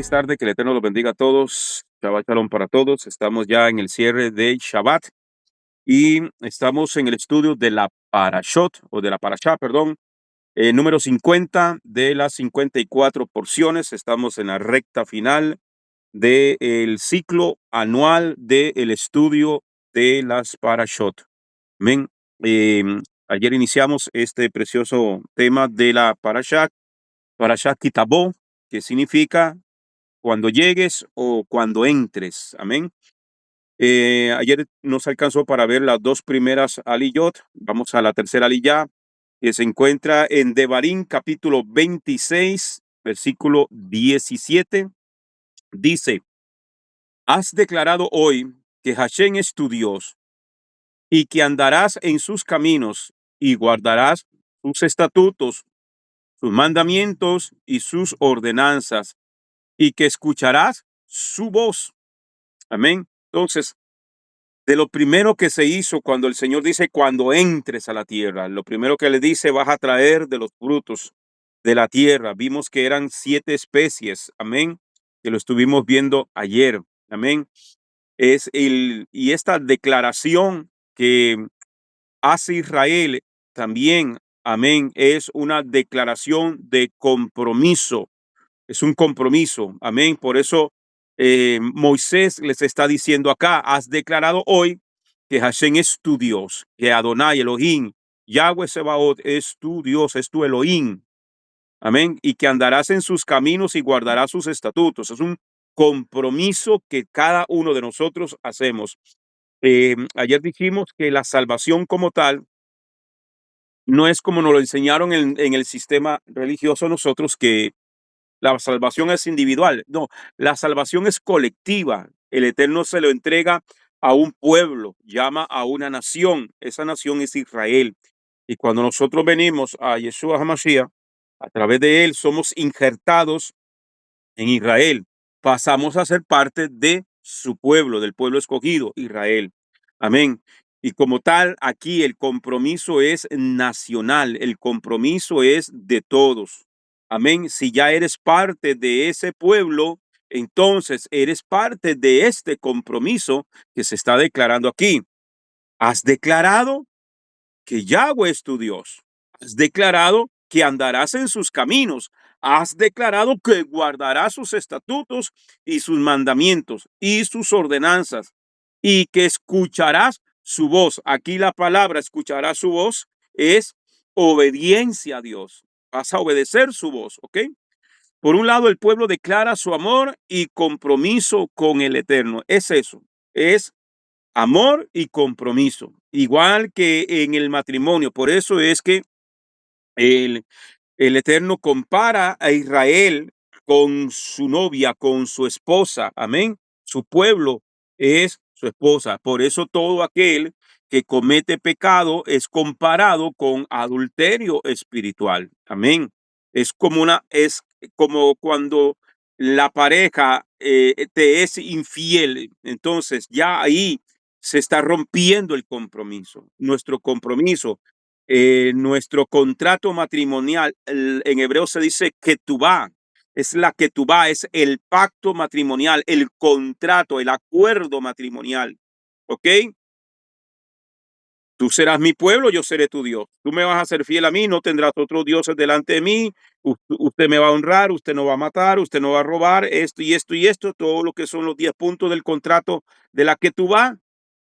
Feliz tarde, que el Eterno los bendiga a todos. Shabbat Shalom para todos. Estamos ya en el cierre de Shabbat y estamos en el estudio de la Parashot, o de la Parashá, perdón, número 50 de las 54 porciones. Estamos en la recta final del ciclo anual del estudio de las Parashot. Amén. Ayer iniciamos este precioso tema de la Parashá Kitabó, que significa cuando llegues o cuando entres. Amén. Ayer nos alcanzó para ver las dos primeras aliyot. Vamos a la tercera aliyá, que se encuentra en Devarim, capítulo 26, versículo 17. Dice: has declarado hoy que Hashem es tu Dios y que andarás en sus caminos y guardarás sus estatutos, sus mandamientos y sus ordenanzas, y que escucharás su voz. Amén. Entonces, de lo primero que se hizo cuando el Señor dice cuando entres a la tierra, lo primero que le dice, vas a traer de los frutos de la tierra. Vimos que eran 7 especies. Amén. Que lo estuvimos viendo ayer. Amén. Y esta declaración que hace Israel también, amén, es una declaración de compromiso. Es un compromiso. Amén. Por eso Moisés les está diciendo acá: has declarado hoy que Hashem es tu Dios, que Adonai Elohim, Yahweh Sebaot es tu Dios, es tu Elohim. Amén. Y que andarás en sus caminos y guardarás sus estatutos. Es un compromiso que cada uno de nosotros hacemos. Ayer dijimos que la salvación como tal no es como nos lo enseñaron en el sistema religioso nosotros, que la salvación es individual. No, la salvación es colectiva. El Eterno se lo entrega a un pueblo, llama a una nación. Esa nación es Israel. Y cuando nosotros venimos a Yeshua HaMashiach, a través de él somos injertados en Israel. Pasamos a ser parte de su pueblo, del pueblo escogido, Israel. Amén. Y como tal, aquí el compromiso es nacional, el compromiso es de todos. Amén. Si ya eres parte de ese pueblo, entonces eres parte de este compromiso que se está declarando aquí. Has declarado que Yahweh es tu Dios. Has declarado que andarás en sus caminos. Has declarado que guardarás sus estatutos y sus mandamientos y sus ordenanzas, y que escucharás su voz. Aquí la palabra escucharás su voz es obediencia a Dios. Vas a obedecer su voz, ¿ok? Por un lado, el pueblo declara su amor y compromiso con el Eterno. Es eso, es amor y compromiso, igual que en el matrimonio. Por eso es que el, el Eterno compara a Israel con su novia, con su esposa. Amén. Su pueblo es su esposa. Por eso todo aquel que comete pecado es comparado con adulterio espiritual. Amén. Es como cuando la pareja te es infiel. Entonces ya ahí se está rompiendo el compromiso. Nuestro contrato matrimonial, en hebreo se dice ketubá, es la ketubá, es el pacto matrimonial, el contrato, el acuerdo matrimonial. ¿Ok? Tú serás mi pueblo, yo seré tu Dios. Tú me vas a ser fiel a mí, no tendrás otros dioses delante de mí. Usted me va a honrar, usted no va a matar, usted no va a robar, esto y esto y esto, todo lo que son los 10 puntos del contrato de la que tú vas.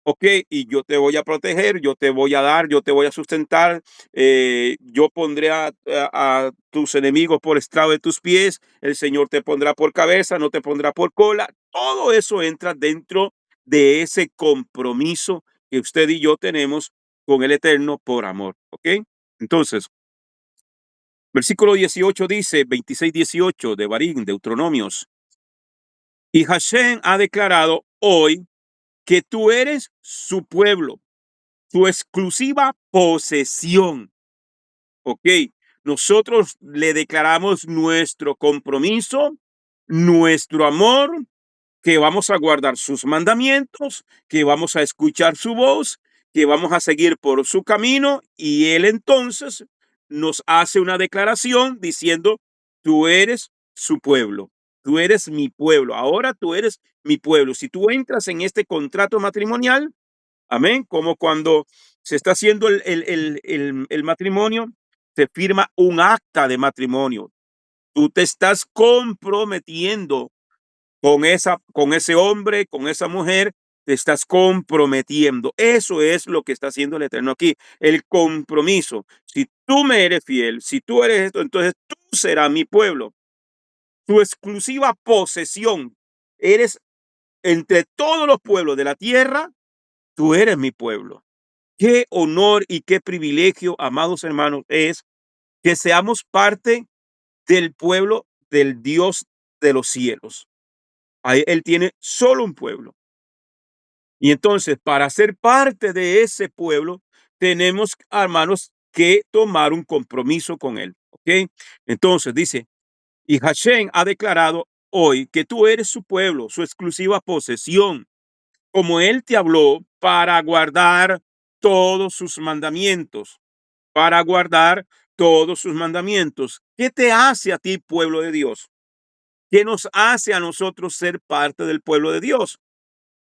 Ok, y yo te voy a proteger, yo te voy a dar, yo te voy a sustentar, yo pondré a tus enemigos por estrado de tus pies, el Señor te pondrá por cabeza, no te pondrá por cola. Todo eso entra dentro de ese compromiso que usted y yo tenemos con el Eterno por amor. ¿Ok? Entonces, versículo 18 dice, 26-18 de Barín, Deuteronomios: y Hashem ha declarado hoy que tú eres su pueblo, su exclusiva posesión. ¿Ok? Nosotros le declaramos nuestro compromiso, nuestro amor, que vamos a guardar sus mandamientos, que vamos a escuchar su voz, que vamos a seguir por su camino, y él entonces nos hace una declaración diciendo: tú eres su pueblo. tú eres mi pueblo, ahora tú eres mi pueblo. Si tú entras en este contrato matrimonial, amén, como cuando se está haciendo el matrimonio, se firma un acta de matrimonio. Tú te estás comprometiendo con ese hombre, con esa mujer, te estás comprometiendo. Eso es lo que está haciendo el Eterno aquí, el compromiso. Si tú me eres fiel, si tú eres esto, entonces tú serás mi pueblo, tu exclusiva posesión. Eres entre todos los pueblos de la tierra, tú eres mi pueblo. Qué honor y qué privilegio, amados hermanos, es que seamos parte del pueblo del Dios de los cielos. Ahí él tiene solo un pueblo. Y entonces, para ser parte de ese pueblo, tenemos, hermanos, que tomar un compromiso con él. ¿Ok? Entonces dice, y Hashem ha declarado hoy que tú eres su pueblo, su exclusiva posesión, como él te habló, para guardar todos sus mandamientos, para guardar todos sus mandamientos. ¿Qué te hace a ti, pueblo de Dios? ¿Qué nos hace a nosotros ser parte del pueblo de Dios?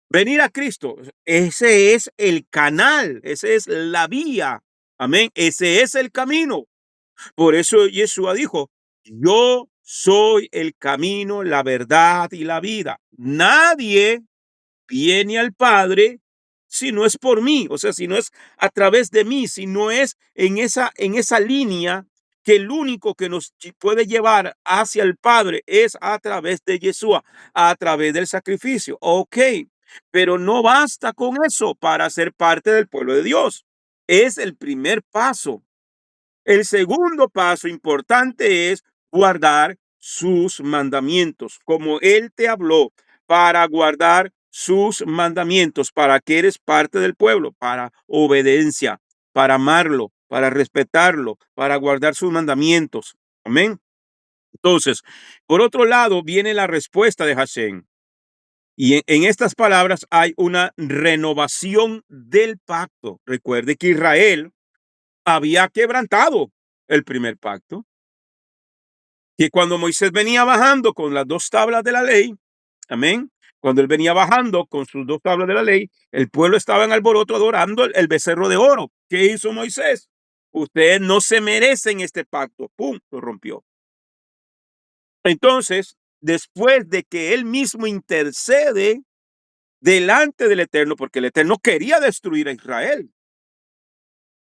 Venir a Cristo. Ese es el canal, esa es la vía. Amén. Ese es el camino. Por eso Yeshua dijo, yo soy el camino, la verdad y la vida. Nadie viene al Padre si no es por mí, o sea, si no es a través de mí, si no es en esa línea, que el único que nos puede llevar hacia el Padre es a través de Yeshua, a través del sacrificio. Ok, pero no basta con eso para ser parte del pueblo de Dios. Es el primer paso. El segundo paso importante es guardar sus mandamientos, como Él te habló, para guardar sus mandamientos, para que eres parte del pueblo, para obediencia, para amarlo, para respetarlo, para guardar sus mandamientos. Amén. Entonces, por otro lado, viene la respuesta de Hashem. Y en estas palabras hay una renovación del pacto. Recuerde que Israel había quebrantado el primer pacto, que cuando Moisés venía bajando con las dos tablas de la ley, amén, cuando él venía bajando con sus dos tablas de la ley, el pueblo estaba en alboroto adorando el becerro de oro. ¿Qué hizo Moisés? Ustedes no se merecen este pacto. ¡Pum! Lo rompió. Entonces, después de que él mismo intercede delante del Eterno, porque el Eterno quería destruir a Israel.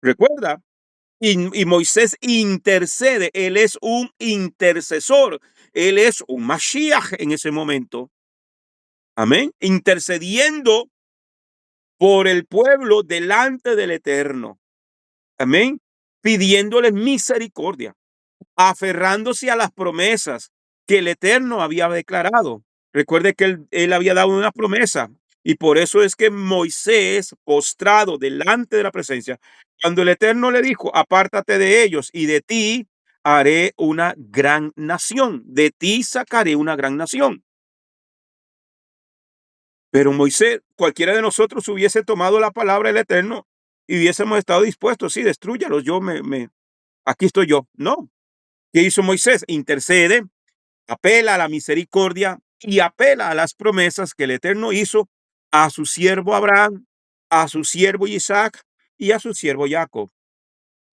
Recuerda, y Moisés intercede, él es un intercesor, él es un Mashiach en ese momento. Amén. Intercediendo por el pueblo delante del Eterno. Amén. Pidiéndole misericordia, aferrándose a las promesas que el Eterno había declarado. Recuerde que él había dado una promesa y por eso es que Moisés, postrado delante de la presencia, cuando el Eterno le dijo, apártate de ellos y de ti haré una gran nación, de ti sacaré una gran nación. Pero Moisés, cualquiera de nosotros hubiese tomado la palabra del Eterno y hubiésemos estado dispuestos, sí, destruyalos, aquí estoy yo. No. ¿Qué hizo Moisés? Intercede, apela a la misericordia y apela a las promesas que el Eterno hizo a su siervo Abraham, a su siervo Isaac y a su siervo Jacob.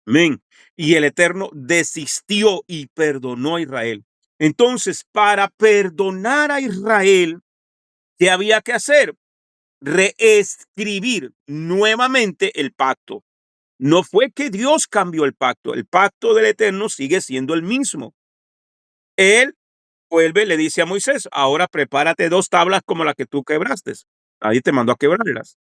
Amén. Y el Eterno desistió y perdonó a Israel. Entonces, para perdonar a Israel, ¿qué había que hacer? Reescribir nuevamente el pacto. No fue que Dios cambió el pacto del Eterno sigue siendo el mismo. Él vuelve, le dice a Moisés, ahora prepárate dos tablas como las que tú quebraste. Ahí te mandó a quebrarlas.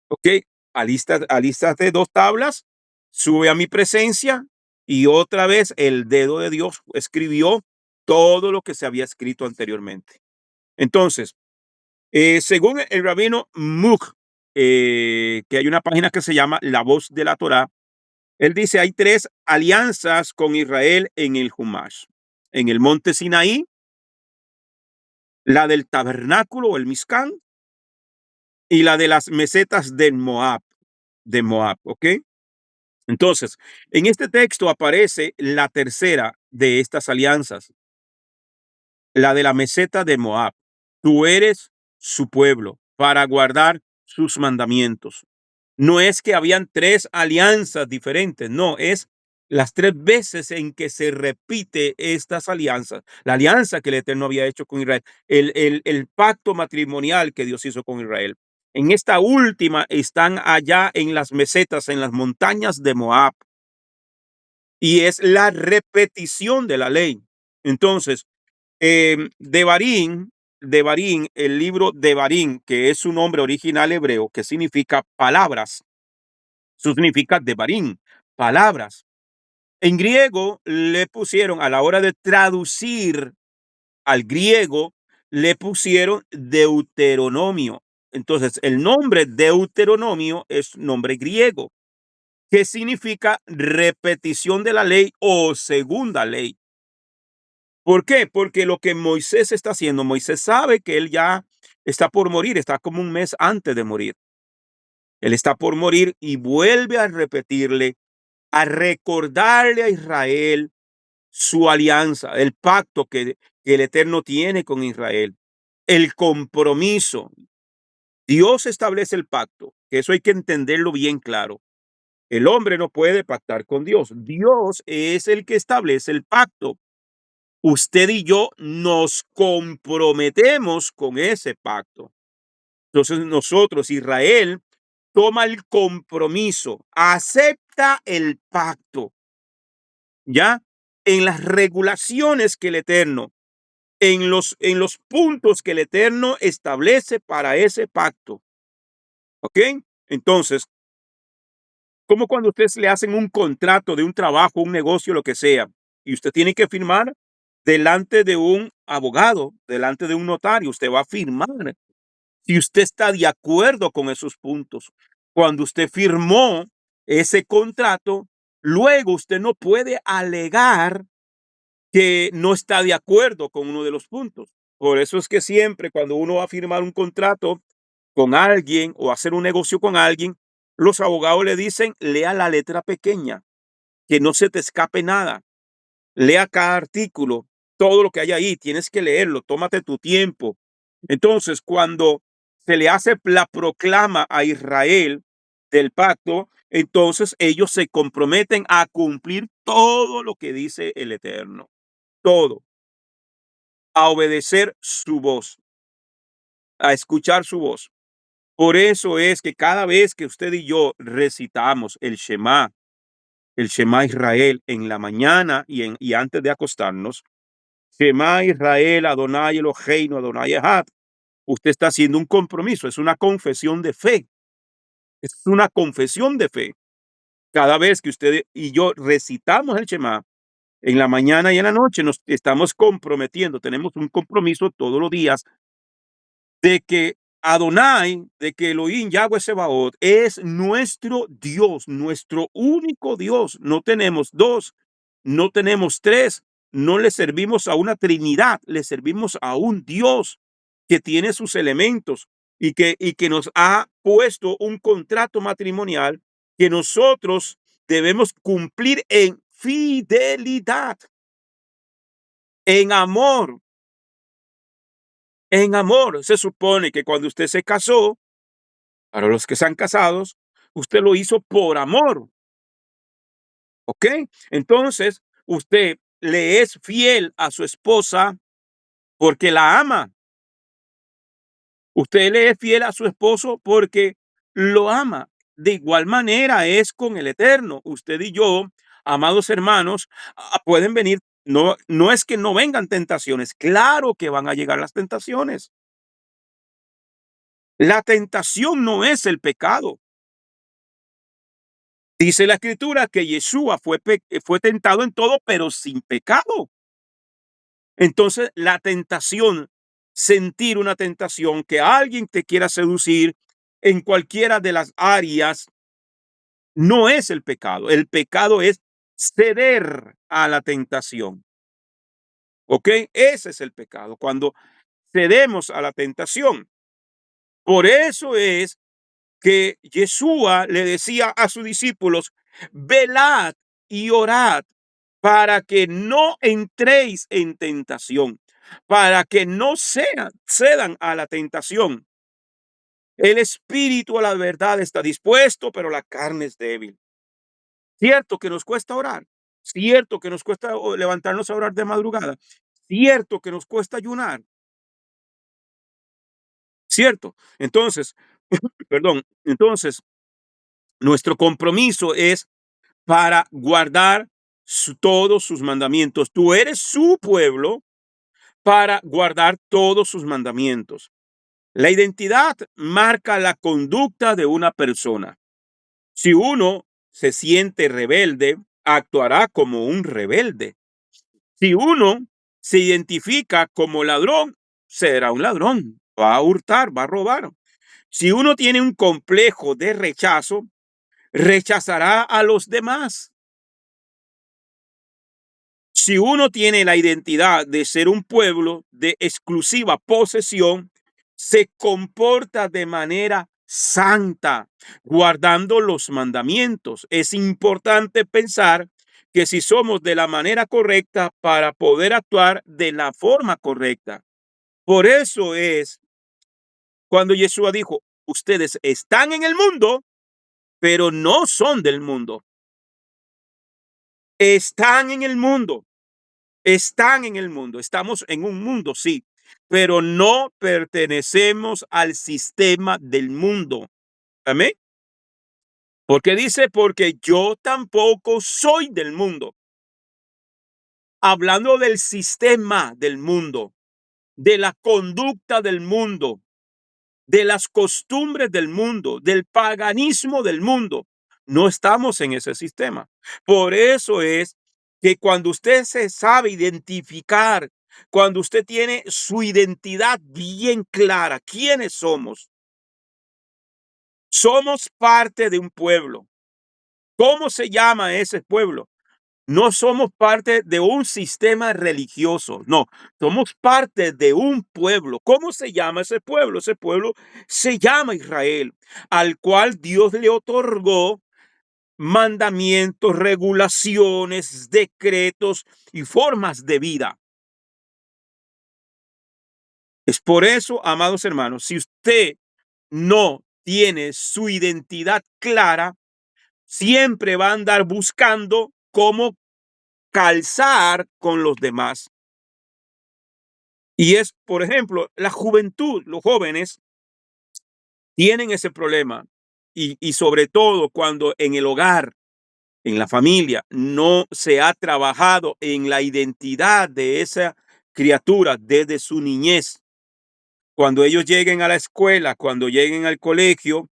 Ok, alístate dos tablas, sube a mi presencia y otra vez el dedo de Dios escribió todo lo que se había escrito anteriormente. Entonces, según el rabino Muk, que hay una página que se llama La Voz de la Torá, él dice, hay tres alianzas con Israel en el Humash. En el monte Sinaí, la del tabernáculo o el Mizcán y la de las mesetas de Moab, ¿ok? Entonces, en este texto aparece la tercera de estas alianzas, la de la meseta de Moab. Tú eres su pueblo para guardar sus mandamientos. No es que habían tres alianzas diferentes, no, es las tres veces en que se repite estas alianzas. La alianza que el Eterno había hecho con Israel, el pacto matrimonial que Dios hizo con Israel. En esta última están allá en las mesetas, en las montañas de Moab, y es la repetición de la ley. Entonces, Devarim, el libro Devarim, que es su nombre original hebreo, que significa palabras, eso significa Devarim, palabras. En griego le pusieron, a la hora de traducir al griego, le pusieron Deuteronomio. Entonces, el nombre Deuteronomio es nombre griego, que significa repetición de la ley o segunda ley. ¿Por qué? Porque lo que Moisés está haciendo, Moisés sabe que él ya está por morir, está como un mes antes de morir. Él está por morir y vuelve a repetirle, a recordarle a Israel su alianza, el pacto que el Eterno tiene con Israel, el compromiso. Dios establece el pacto, que eso hay que entenderlo bien claro. El hombre no puede pactar con Dios. Dios es el que establece el pacto. Usted y yo nos comprometemos con ese pacto. Entonces nosotros, Israel, toma el compromiso, acepta el pacto, ¿ya? En las regulaciones que el Eterno, en los puntos que el Eterno establece para ese pacto, ¿ok? Entonces, como cuando ustedes le hacen un contrato de un trabajo, un negocio, lo que sea, y usted tiene que firmar delante de un abogado, delante de un notario, usted va a firmar si usted está de acuerdo con esos puntos. Cuando usted firmó ese contrato, luego usted no puede alegar que no está de acuerdo con uno de los puntos. Por eso es que siempre cuando uno va a firmar un contrato con alguien o hacer un negocio con alguien, los abogados le dicen, lea la letra pequeña, que no se te escape nada. Lea cada artículo, todo lo que hay ahí, tienes que leerlo, tómate tu tiempo. Entonces, cuando se le hace la proclama a Israel del pacto, entonces ellos se comprometen a cumplir todo lo que dice el Eterno, todo, a obedecer su voz, a escuchar su voz. Por eso es que cada vez que usted y yo recitamos el Shema Israel en la mañana y antes de acostarnos, Shema Israel, Adonai Eloheinu, Adonai Echad, usted está haciendo un compromiso, es una confesión de fe, es una confesión de fe. Cada vez que usted y yo recitamos el Shema, en la mañana y en la noche nos estamos comprometiendo, tenemos un compromiso todos los días de que Adonai, de que Elohim Yahweh Sebaot es nuestro Dios, nuestro único Dios. No tenemos dos, no tenemos tres, no le servimos a una Trinidad, le servimos a un Dios que tiene sus elementos y que nos ha puesto un contrato matrimonial que nosotros debemos cumplir en fidelidad, en amor. En amor, se supone que cuando usted se casó, para los que están casados, usted lo hizo por amor, ¿ok? Entonces, usted le es fiel a su esposa porque la ama. Usted le es fiel a su esposo porque lo ama. De igual manera es con el Eterno. Usted y yo, amados hermanos, pueden venir, no es que no vengan tentaciones, claro que van a llegar las tentaciones. La tentación no es el pecado. Dice la escritura que Yeshua fue tentado en todo, pero sin pecado. Entonces, la tentación, sentir una tentación, que alguien te quiera seducir en cualquiera de las áreas, no es el pecado. El pecado es ceder a la tentación. ¿Ok? Ese es el pecado, cuando cedemos a la tentación. Por eso es que Yeshua le decía a sus discípulos, velad y orad para que no entréis en tentación. para que no cedan a la tentación. El espíritu a la verdad está dispuesto, pero la carne es débil. Cierto que nos cuesta orar, cierto que nos cuesta levantarnos a orar de madrugada, cierto que nos cuesta ayunar, cierto. Entonces, perdón, entonces nuestro compromiso es para guardar todos sus mandamientos. Tú eres su pueblo para guardar todos sus mandamientos. La identidad marca la conducta de una persona. Si uno se siente rebelde, actuará como un rebelde. Si uno se identifica como ladrón, será un ladrón. Va a hurtar, va a robar. Si uno tiene un complejo de rechazo, rechazará a los demás. Si uno tiene la identidad de ser un pueblo de exclusiva posesión, se comporta de manera santa, guardando los mandamientos. Es importante pensar que si somos de la manera correcta para poder actuar de la forma correcta. Por eso es cuando Yeshua dijo, ustedes están en el mundo, pero no son del mundo. Están en el mundo. Están en el mundo, estamos en un mundo, sí, pero no pertenecemos al sistema del mundo. Amén. Porque dice, porque yo tampoco soy del mundo. Hablando del sistema del mundo, de la conducta del mundo, de las costumbres del mundo, del paganismo del mundo. No estamos en ese sistema. Por eso es que cuando usted se sabe identificar, cuando usted tiene su identidad bien clara, ¿quiénes somos? Somos parte de un pueblo. ¿Cómo se llama ese pueblo? No somos parte de un sistema religioso, no, somos parte de un pueblo. ¿Cómo se llama ese pueblo? Ese pueblo se llama Israel, al cual Dios le otorgó mandamientos, regulaciones, decretos y formas de vida. Es por eso, amados hermanos, si usted no tiene su identidad clara, siempre va a andar buscando cómo calzar con los demás. Y es, por ejemplo, la juventud, los jóvenes tienen ese problema y sobre todo cuando en el hogar, en la familia, no se ha trabajado en la identidad de esa criatura desde su niñez. Cuando ellos lleguen a la escuela, cuando lleguen al colegio,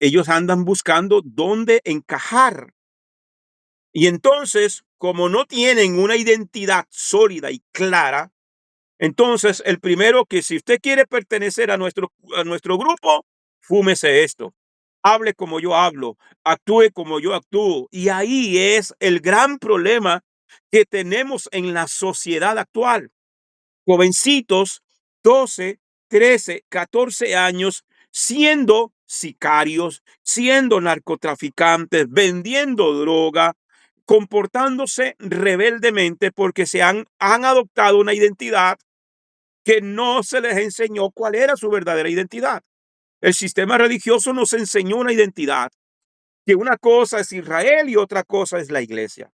ellos andan buscando dónde encajar. Y entonces, como no tienen una identidad sólida y clara, entonces, el primero que si usted quiere pertenecer a nuestro grupo, fúmese esto, hable como yo hablo, actúe como yo actúo. Y ahí es el gran problema que tenemos en la sociedad actual. Jovencitos, 12, 13, 14 años, siendo sicarios, siendo narcotraficantes, vendiendo droga, comportándose rebeldemente porque han adoptado una identidad que no se les enseñó cuál era su verdadera identidad. El sistema religioso nos enseñó una identidad, que una cosa es Israel y otra cosa es la iglesia.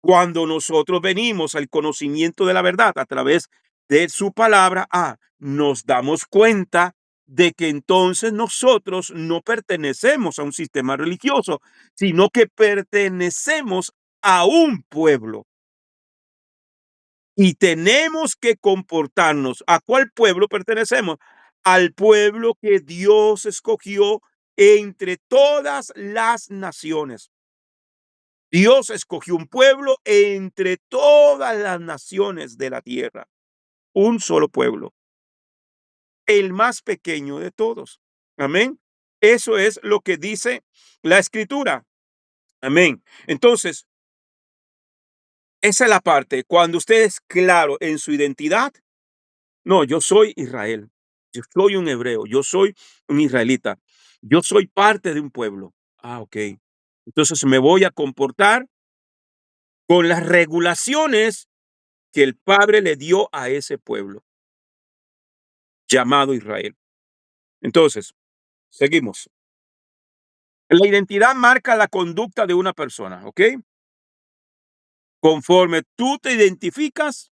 Cuando nosotros venimos al conocimiento de la verdad a través de su palabra, nos damos cuenta de que entonces nosotros no pertenecemos a un sistema religioso, sino que pertenecemos a un pueblo. Y tenemos que comportarnos. ¿A cuál pueblo pertenecemos? Al pueblo que Dios escogió entre todas las naciones. Dios escogió un pueblo entre todas las naciones de la tierra. Un solo pueblo. El más pequeño de todos. Amén. Eso es lo que dice la escritura. Amén. Entonces, esa es la parte. Cuando usted es claro en su identidad, no, yo soy Israel. Yo soy un hebreo. Yo soy un israelita. Yo soy parte de un pueblo. Ok. Entonces me voy a comportar con las regulaciones que el Padre le dio a ese pueblo. llamado Israel. Entonces, seguimos. La identidad marca la conducta de una persona, ¿ok? Conforme tú te identificas,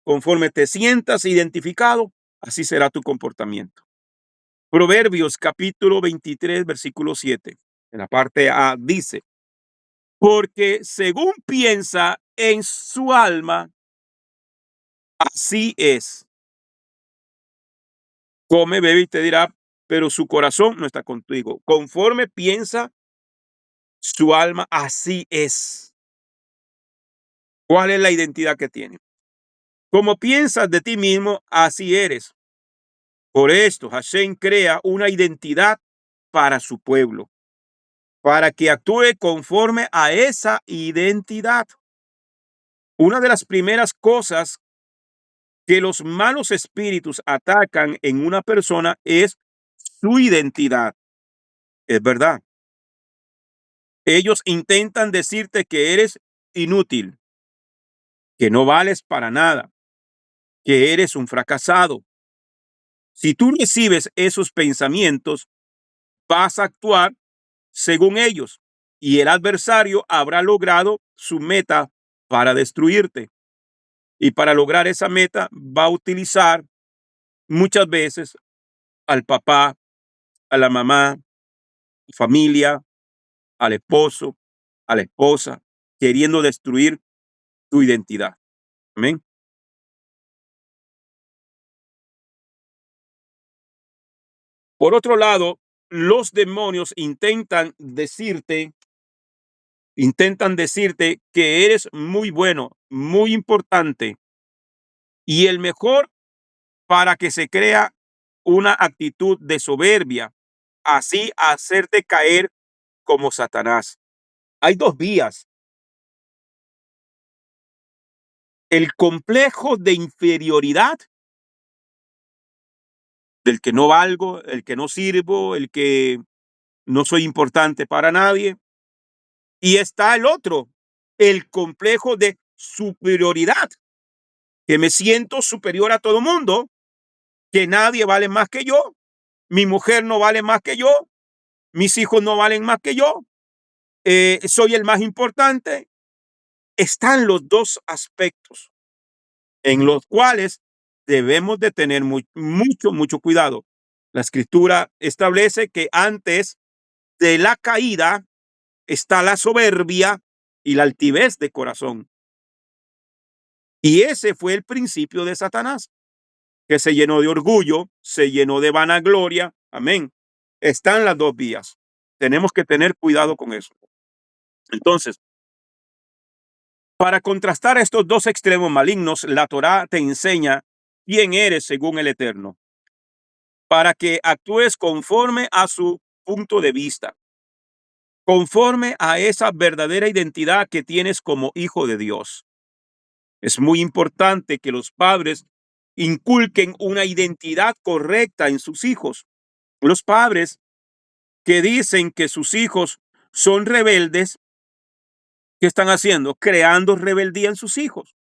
conforme te sientas identificado, así será tu comportamiento. Proverbios capítulo 23, versículo 7, en la parte A dice, porque según piensa en su alma, así es. Come, bebe y te dirá, pero su corazón no está contigo. Conforme piensa su alma, así es. ¿Cuál es la identidad que tiene? Como piensas de ti mismo, así eres. Por esto, Hashem crea una identidad para su pueblo, para que actúe conforme a esa identidad. Una de las primeras cosas que los malos espíritus atacan en una persona es su identidad. Es verdad. Ellos intentan decirte que eres inútil, que no vales para nada, que eres un fracasado. Si tú recibes esos pensamientos, vas a actuar según ellos y el adversario habrá logrado su meta para destruirte. Y para lograr esa meta va a utilizar muchas veces al papá, a la mamá, familia, al esposo, a la esposa, queriendo destruir tu identidad. Amén. Por otro lado, los demonios intentan decirte que eres muy bueno, muy importante y el mejor para que se crea una actitud de soberbia, así hacerte caer como Satanás. Hay dos vías. El complejo de inferioridad, del que no valgo, el que no sirvo, el que no soy importante para nadie. Y está el otro, el complejo de superioridad, que me siento superior a todo mundo, que nadie vale más que yo, mi mujer no vale más que yo, mis hijos no valen más que yo, soy el más importante. Están los dos aspectos en los cuales debemos de tener mucho cuidado. La escritura establece que antes de la caída está la soberbia y la altivez de corazón. Y ese fue el principio de Satanás, que se llenó de orgullo, se llenó de vanagloria. Amén. Están las dos vías. Tenemos que tener cuidado con eso. Entonces, para contrastar estos dos extremos malignos, la Torá te enseña quién eres según el Eterno, para que actúes conforme a su punto de vista, conforme a esa verdadera identidad que tienes como hijo de Dios. Es muy importante que los padres inculquen una identidad correcta en sus hijos. Los padres que dicen que sus hijos son rebeldes, ¿qué están haciendo? Creando rebeldía en sus hijos.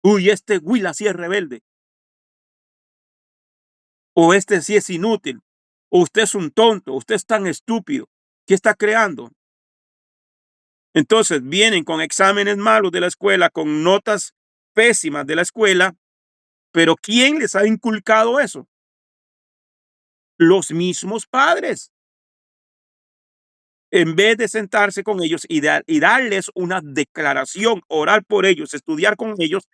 Uy, este Will sí es rebelde. O este sí es inútil. O usted es un tonto. Usted es tan estúpido. ¿Qué está creando? Entonces vienen con exámenes malos de la escuela, con notas pésimas de la escuela. Pero ¿quién les ha inculcado eso? Los mismos padres. En vez de sentarse con ellos y darles una declaración, orar por ellos, estudiar con ellos.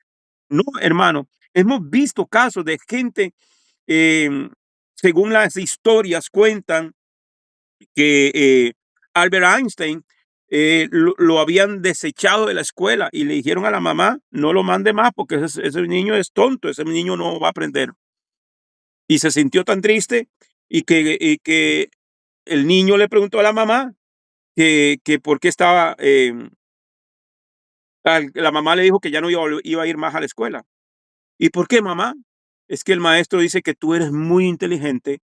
No, hermano, hemos visto casos de gente, eh, según las historias cuentan, que Albert Einstein lo habían desechado de la escuela y le dijeron a la mamá, no lo mande más porque ese niño es tonto, ese niño no va a aprender. Y se sintió tan triste y que el niño le preguntó a la mamá que por qué estaba, la mamá le dijo que ya no iba a ir más a la escuela. ¿Y por qué, mamá? Es que el maestro dice que tú eres muy inteligente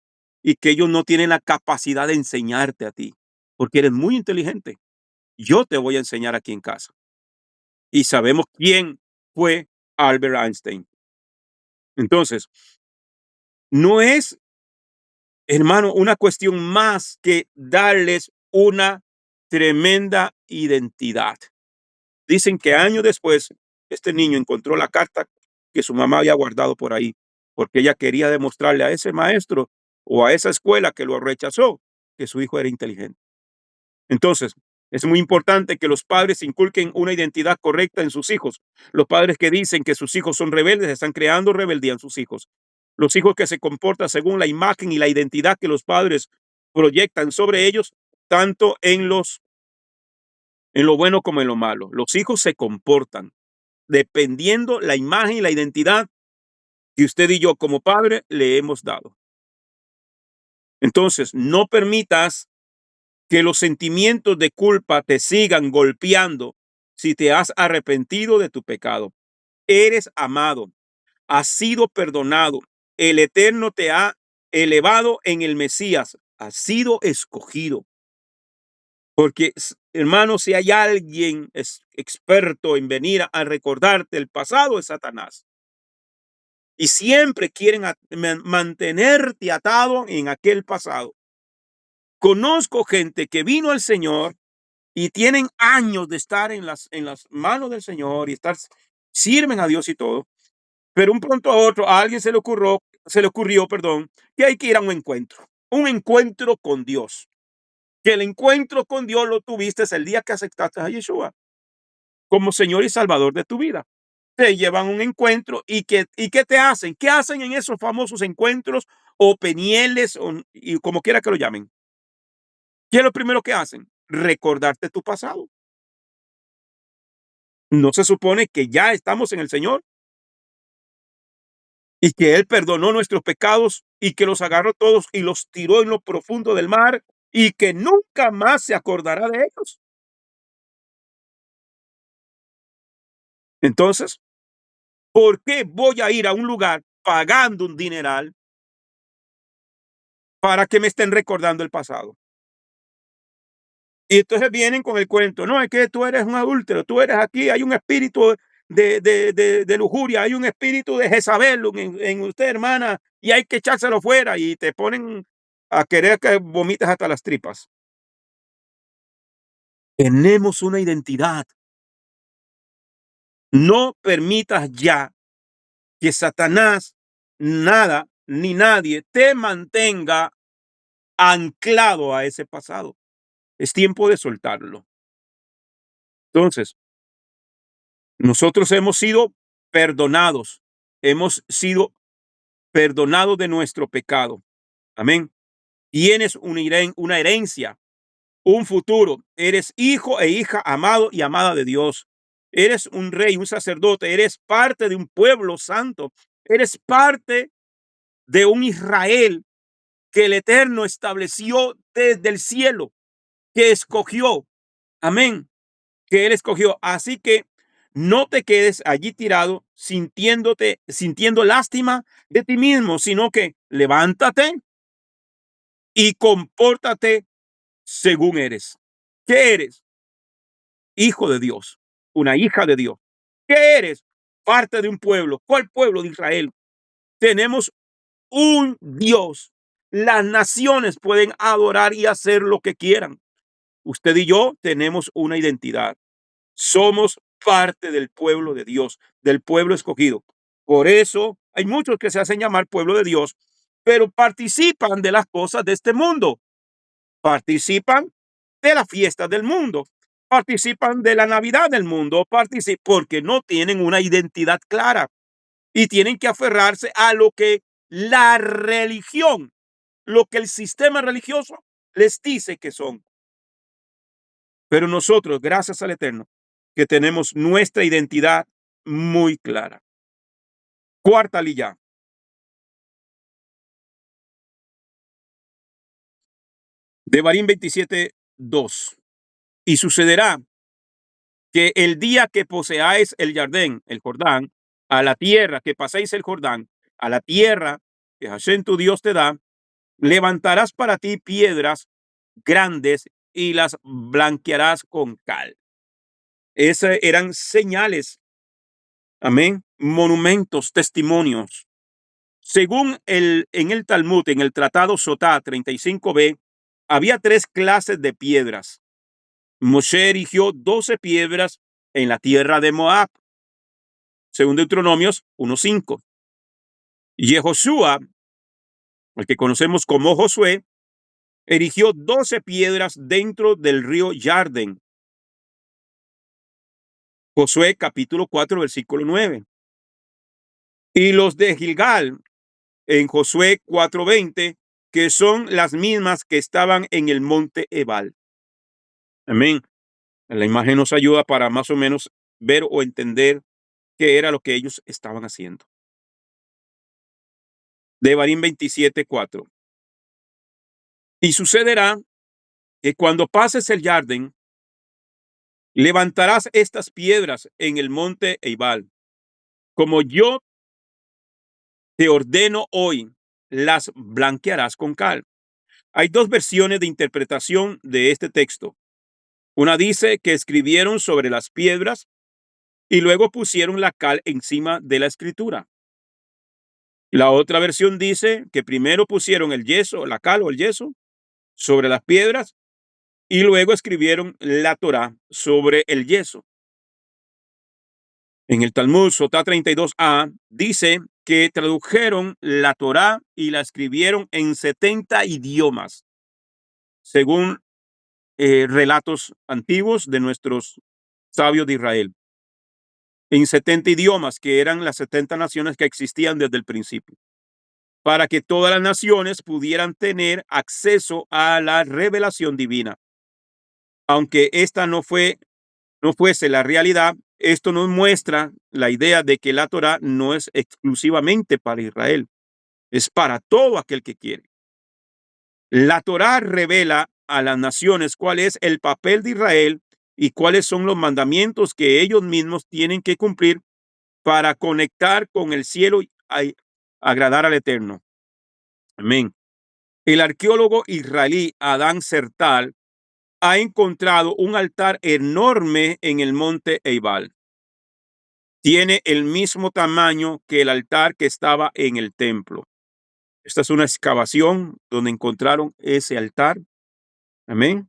y que ellos no tienen la capacidad de enseñarte a ti, porque eres muy inteligente. Yo te voy a enseñar aquí en casa. Y sabemos quién fue Albert Einstein. Entonces, No es, hermano, una cuestión más que darles una tremenda identidad. Dicen que años después, este niño encontró la carta que su mamá había guardado por ahí, porque ella quería demostrarle a ese maestro o a esa escuela que lo rechazó, que su hijo era inteligente. Entonces, es muy importante que los padres inculquen una identidad correcta en sus hijos. Los padres que dicen que sus hijos son rebeldes están creando rebeldía en sus hijos. Los hijos que se comportan según la imagen y la identidad que los padres proyectan sobre ellos, tanto en lo bueno como en lo malo. Los hijos se comportan dependiendo la imagen y la identidad que usted y yo como padre le hemos dado. Entonces, no permitas que los sentimientos de culpa te sigan golpeando si te has arrepentido de tu pecado. Eres amado, has sido perdonado. El Eterno te ha elevado en el Mesías, has sido escogido. Porque, hermano, si hay alguien experto en venir a recordarte el pasado, es Satanás. Y siempre quieren mantenerte atado en aquel pasado. Conozco gente que vino al Señor y tienen años de estar en las manos del Señor y sirven a Dios y todo, pero un pronto a otro a alguien se le ocurrió, perdón, que hay que ir a un encuentro con Dios, que el encuentro con Dios lo tuviste el día que aceptaste a Yeshua como Señor y Salvador de tu vida. Te llevan a un encuentro y ¿qué te hacen? ¿Qué hacen en esos famosos encuentros o penieles y como quiera que lo llamen? ¿Qué es lo primero que hacen? Recordarte tu pasado. ¿No se supone que ya estamos en el Señor y que Él perdonó nuestros pecados y que los agarró todos y los tiró en lo profundo del mar y que nunca más se acordará de ellos? Entonces, ¿por qué voy a ir a un lugar pagando un dineral para que me estén recordando el pasado? Y entonces vienen con el cuento, no, es que tú eres un adúltero, tú eres aquí, hay un espíritu de lujuria, hay un espíritu de Jezabel en usted, hermana, y hay que echárselo fuera y te ponen a querer que vomites hasta las tripas. Tenemos una identidad. No permitas ya que Satanás, nada ni nadie te mantenga anclado a ese pasado. Es tiempo de soltarlo. Entonces, nosotros hemos sido perdonados, hemos sido perdonados de nuestro pecado. Amén. Tienes una herencia, un futuro. Eres hijo e hija amado y amada de Dios. Eres un rey, un sacerdote. Eres parte de un pueblo santo. Eres parte de un Israel que el Eterno estableció desde el cielo, que escogió. Amén. Que Él escogió. Así que no te quedes allí tirado sintiendo lástima de ti mismo, sino que levántate y compórtate según eres. ¿Qué eres? Hijo de Dios, una hija de Dios. ¿Qué eres? Parte de un pueblo. ¿Cuál pueblo de Israel? Tenemos un Dios. Las naciones pueden adorar y hacer lo que quieran. Usted y yo tenemos una identidad. Somos parte del pueblo de Dios, del pueblo escogido. Por eso hay muchos que se hacen llamar pueblo de Dios, pero participan de las cosas de este mundo. Participan de las fiestas del mundo. Participan de la Navidad del mundo. Participan porque no tienen una identidad clara y tienen que aferrarse a lo que la religión, lo que el sistema religioso les dice que son. Pero nosotros, gracias al Eterno, que tenemos nuestra identidad muy clara. Cuarta lilla. Devarim 27:2. Y sucederá que el día que poseáis el Jordán, a la tierra que paséis el Jordán, a la tierra que Hashem tu Dios te da, levantarás para ti piedras grandes y las blanquearás con cal. Esas eran señales, amén, monumentos, testimonios Según en el Talmud, en el Tratado Sotá 35b, había 3 clases de piedras. Moshe erigió 12 piedras en la tierra de Moab, según Deuteronomios 1:5. Yehoshua, el que conocemos como Josué, erigió 12 piedras dentro del río Yarden. Josué capítulo 4, versículo 9. Y los de Gilgal, en Josué 4:20, que son las mismas que estaban en el monte Ebal. Amén. La imagen nos ayuda para más o menos ver o entender qué era lo que ellos estaban haciendo. Devarim 27:4. Y sucederá que cuando pases el Yarden, levantarás estas piedras en el monte Ebal, como yo te ordeno hoy, las blanquearás con cal. Hay 2 versiones de interpretación de este texto. Una dice que escribieron sobre las piedras y luego pusieron la cal encima de la escritura. La otra versión dice que primero pusieron el yeso, la cal o el yeso sobre las piedras y luego escribieron la Torá sobre el yeso. En el Talmud Sotá 32a dice que tradujeron la Torá y la escribieron en 70 idiomas, según relatos antiguos de nuestros sabios de Israel. En 70 idiomas, que eran las 70 naciones que existían desde el principio, para que todas las naciones pudieran tener acceso a la revelación divina. Aunque esta no fuese la realidad, esto nos muestra la idea de que la Torá no es exclusivamente para Israel, es para todo aquel que quiere. La Torá revela a las naciones cuál es el papel de Israel y cuáles son los mandamientos que ellos mismos tienen que cumplir para conectar con el cielo y agradar al Eterno. Amén. El arqueólogo israelí Adán Sertal ha encontrado un altar enorme en el monte Ebal. Tiene el mismo tamaño que el altar que estaba en el templo. Esta es una excavación donde encontraron ese altar. Amén.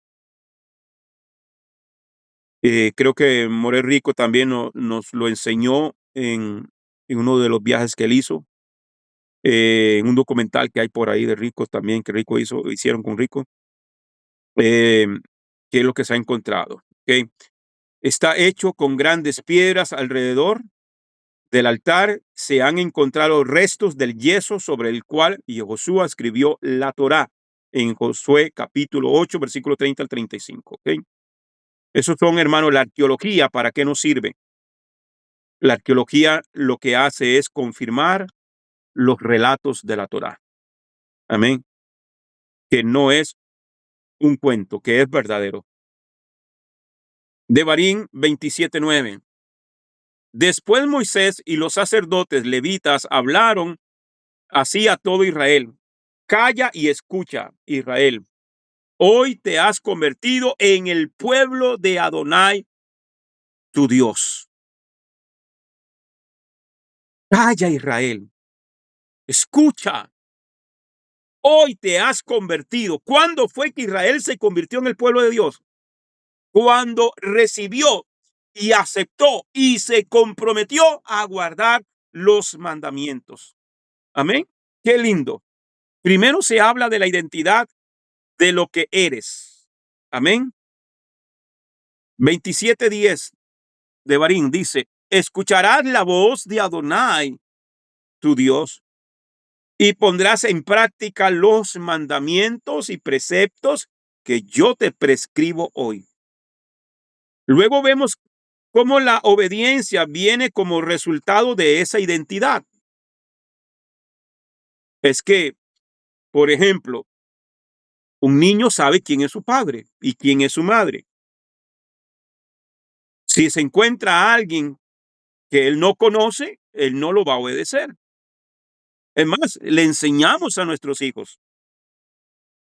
Creo que More Rico también nos lo enseñó en uno de los viajes que él hizo. En un documental que hay por ahí de Rico también, que hicieron con Rico. ¿Qué es lo que se ha encontrado? ¿Okay? Está hecho con grandes piedras alrededor del altar. Se han encontrado restos del yeso sobre el cual Josué escribió la Torá en Josué capítulo 8, versículo 30 al 35. ¿Okay? Esos son, hermanos, la arqueología. ¿Para qué nos sirve? La arqueología lo que hace es confirmar los relatos de la Torá. Amén. Que no es un cuento, que es verdadero. Devarim 27:9. Después Moisés y los sacerdotes levitas hablaron así a todo Israel. Calla y escucha, Israel. Hoy te has convertido en el pueblo de Adonai, tu Dios. Calla, Israel. Escucha. Hoy te has convertido. ¿Cuándo fue que Israel se convirtió en el pueblo de Dios? Cuando recibió y aceptó y se comprometió a guardar los mandamientos. Amén. Qué lindo. Primero se habla de la identidad de lo que eres. Amén. 27:10 de Barín dice: escucharás la voz de Adonai, tu Dios, y pondrás en práctica los mandamientos y preceptos que yo te prescribo hoy. Luego vemos cómo la obediencia viene como resultado de esa identidad. Es que, por ejemplo, un niño sabe quién es su padre y quién es su madre. Si se encuentra a alguien que él no conoce, él no lo va a obedecer. Es más, le enseñamos a nuestros hijos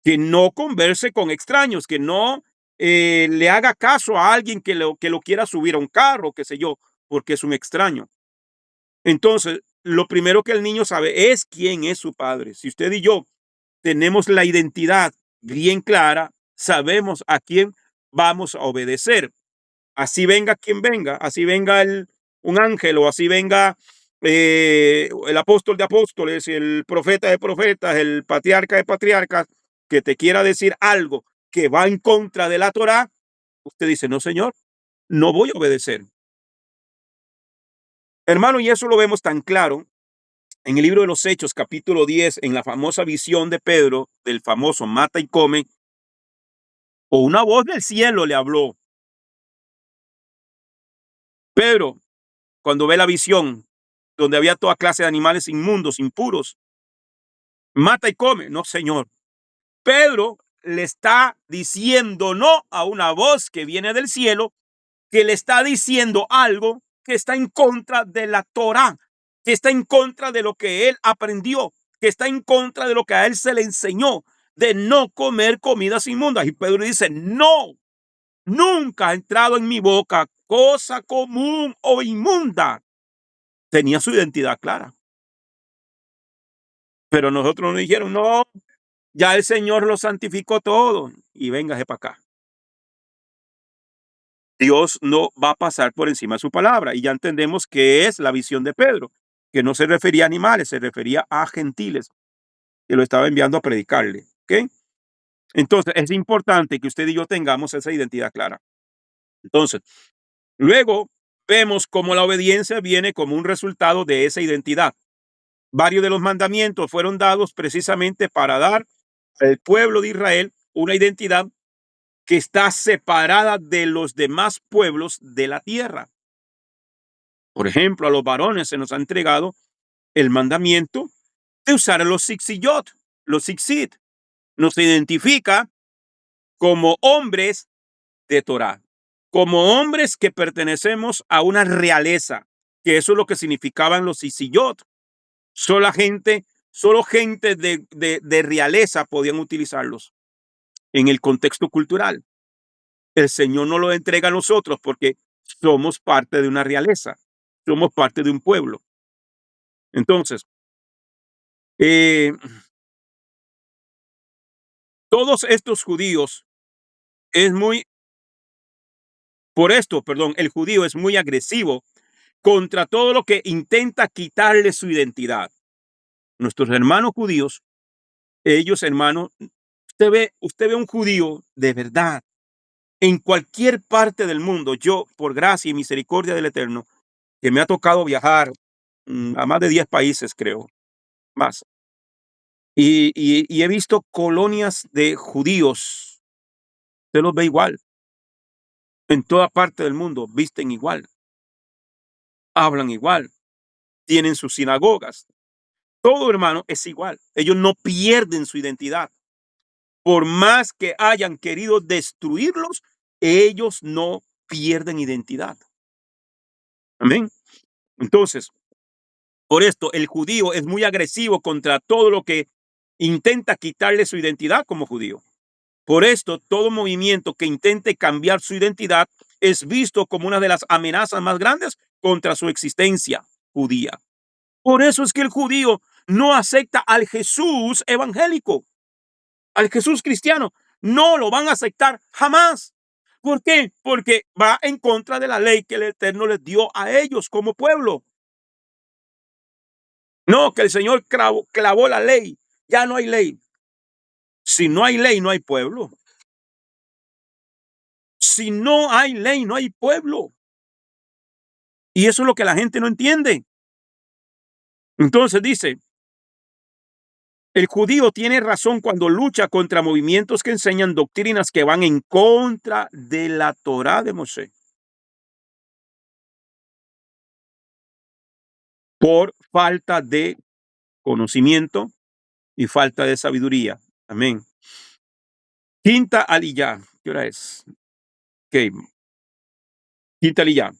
que no converse con extraños, que no le haga caso a alguien que lo quiera subir a un carro, qué sé yo, porque es un extraño. Entonces, lo primero que el niño sabe es quién es su padre. Si usted y yo tenemos la identidad bien clara, sabemos a quién vamos a obedecer. Así venga quien venga, así venga un ángel o así venga el apóstol de apóstoles, el profeta de profetas, el patriarca de patriarcas, que te quiera decir algo que va en contra de la Torá, usted dice, no, señor, no voy a obedecer. Hermano, y eso lo vemos tan claro en el libro de los Hechos, capítulo 10, en la famosa visión de Pedro, del famoso mata y come, o una voz del cielo le habló. Pedro, cuando ve la visión, donde había toda clase de animales inmundos, impuros, mata y come. No, señor. Pedro le está diciendo no a una voz que viene del cielo, que le está diciendo algo que está en contra de la Torá, que está en contra de lo que él aprendió, que está en contra de lo que a él se le enseñó, de no comer comidas inmundas. Y Pedro dice, no, nunca ha entrado en mi boca cosa común o inmunda. Tenía su identidad clara. Pero nosotros nos dijeron, no, ya el Señor lo santificó todo y véngase para acá. Dios no va a pasar por encima de su palabra. Y ya entendemos que es la visión de Pedro, que no se refería a animales, se refería a gentiles, que lo estaba enviando a predicarle. ¿Ok? Entonces, es importante que usted y yo tengamos esa identidad clara. Entonces, luego vemos cómo la obediencia viene como un resultado de esa identidad. Varios de los mandamientos fueron dados precisamente para dar al pueblo de Israel una identidad que está separada de los demás pueblos de la tierra. Por ejemplo, a los varones se nos ha entregado el mandamiento de usar los zitziyot, los tzitzit. Nos identifica como hombres de Torah, como hombres que pertenecemos a una realeza, que eso es lo que significaban los tzitziyot. Solo gente de realeza podían utilizarlos en el contexto cultural. El Señor no lo entrega a nosotros porque somos parte de una realeza, somos parte de un pueblo. Entonces, eh, todos estos judíos es muy, por esto, perdón, el judío es muy agresivo contra todo lo que intenta quitarle su identidad. Nuestros hermanos judíos, ellos hermanos, usted ve un judío de verdad en cualquier parte del mundo. Yo, por gracia y misericordia del Eterno, que me ha tocado viajar a más de 10 países, creo, más. Y he visto colonias de judíos, se los ve igual. En toda parte del mundo visten igual, hablan igual, tienen sus sinagogas. Todo, hermano, es igual. Ellos no pierden su identidad. Por más que hayan querido destruirlos, ellos no pierden identidad. Amén. Entonces, por esto, el judío es muy agresivo contra todo lo que intenta quitarle su identidad como judío. Por esto, todo movimiento que intente cambiar su identidad es visto como una de las amenazas más grandes contra su existencia judía. Por eso es que el judío no acepta al Jesús evangélico, al Jesús cristiano. No lo van a aceptar jamás. ¿Por qué? Porque va en contra de la ley que el Eterno les dio a ellos como pueblo. No, que el Señor clavó la ley. Ya no hay ley. Si no hay ley, no hay pueblo. Si no hay ley, no hay pueblo. Y eso es lo que la gente no entiende. Entonces dice, el judío tiene razón cuando lucha contra movimientos que enseñan doctrinas que van en contra de la Torá de Moshe. Por falta de conocimiento y falta de sabiduría. Amén. Quinta aliyá. ¿Qué hora es? Okay. Quinta aliyá.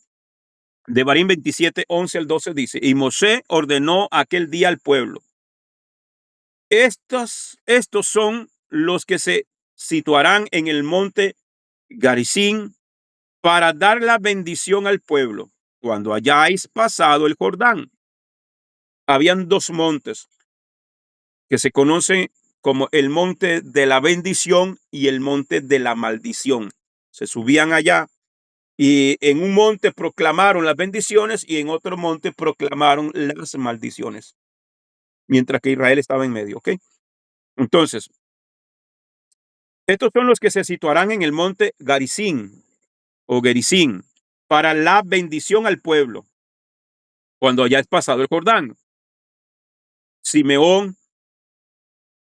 Devarim 27, 11 al 12 dice, y Moshe ordenó aquel día al pueblo. Estos son los que se situarán en el monte Garizim para dar la bendición al pueblo cuando hayáis pasado el Jordán. habían dos montes que se conocen como el monte de la bendición y el monte de la maldición. Se subían allá y en un monte proclamaron las bendiciones y en otro monte proclamaron las maldiciones, mientras que Israel estaba en medio, ¿ok? Entonces, estos son los que se situarán en el monte Garizim o Gerizim para la bendición al pueblo cuando hayáis pasado el Jordán. Simeón,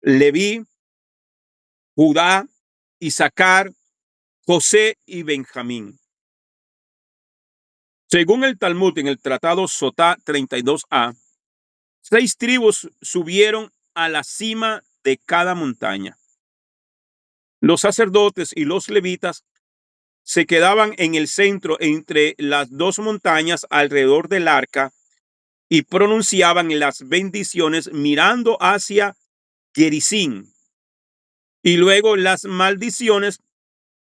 Leví, Judá, Isaacar, José y Benjamín. Según el Talmud en el Tratado Sotá 32a, 6 tribus subieron a la cima de cada montaña. Los sacerdotes y los levitas se quedaban en el centro entre las dos montañas alrededor del arca y pronunciaban las bendiciones mirando hacia Gerizim y luego las maldiciones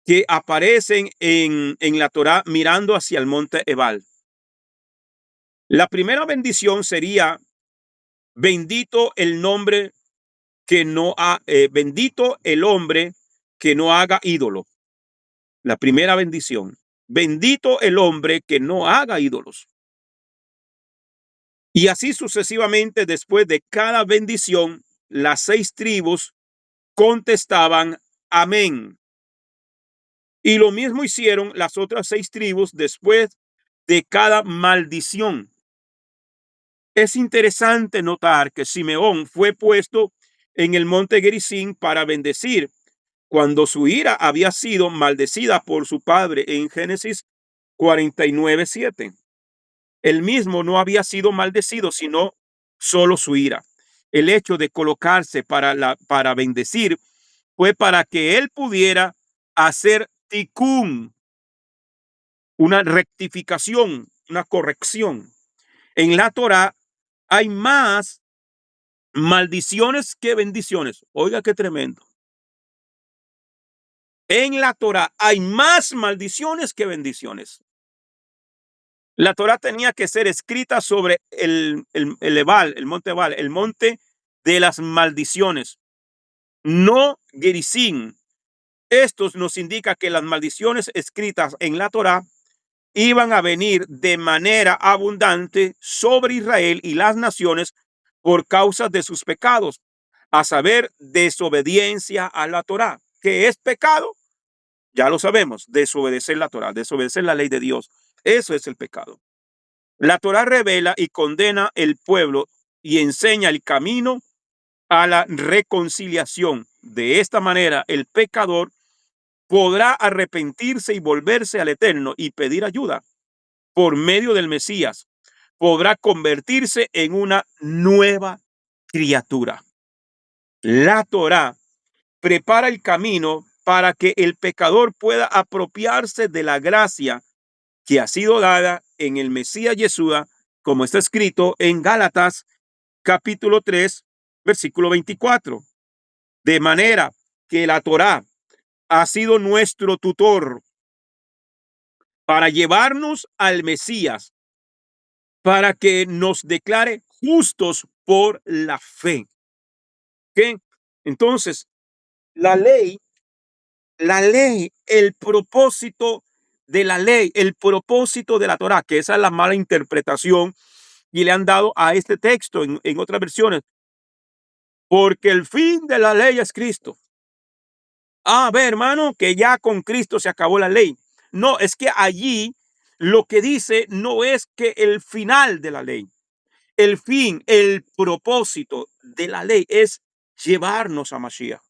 que aparecen en la Torá mirando hacia el monte Ebal. La primera bendición sería bendito el nombre que no ha, bendito el hombre que no haga ídolo. La primera bendición. Bendito el hombre que no haga ídolos. Y así sucesivamente, después de cada bendición, las 6 tribus contestaban amén. Y lo mismo hicieron las otras 6 tribus después de cada maldición. Es interesante notar que Simeón fue puesto en el monte Gerizim para bendecir cuando su ira había sido maldecida por su padre en Génesis 49:7. Él mismo no había sido maldecido, sino solo su ira. El hecho de colocarse para bendecir fue para que él pudiera hacer tikkun, una rectificación, una corrección. En la Torá hay más maldiciones que bendiciones. Oiga qué tremendo. En la Torá hay más maldiciones que bendiciones. La Torá tenía que ser escrita sobre el Ebal, el monte Ebal, el monte de las maldiciones, no Gerizim. Estos nos indica que las maldiciones escritas en la Torá iban a venir de manera abundante sobre Israel y las naciones por causa de sus pecados, a saber, desobediencia a la Torá. ¿Qué es pecado? Ya lo sabemos, desobedecer la Torá, desobedecer la ley de Dios. Eso es el pecado. La Torá revela y condena el pueblo y enseña el camino a la reconciliación. De esta manera, el pecador podrá arrepentirse y volverse al Eterno y pedir ayuda por medio del Mesías. Podrá convertirse en una nueva criatura. La Torá prepara el camino para que el pecador pueda apropiarse de la gracia que ha sido dada en el Mesías Yeshua, como está escrito en Gálatas capítulo 3, versículo 24. De manera que la Torá ha sido nuestro tutor para llevarnos al Mesías, para que nos declare justos por la fe. ¿Qué? Entonces, la ley, el propósito de la ley, el propósito de la Torá, que esa es la mala interpretación y le han dado a este texto en otras versiones, porque el fin de la ley es Cristo. Ve, hermano, que ya con Cristo se acabó la ley. No, es que allí lo que dice no es que el final de la ley, el fin, el propósito de la ley es llevarnos a Mashiach,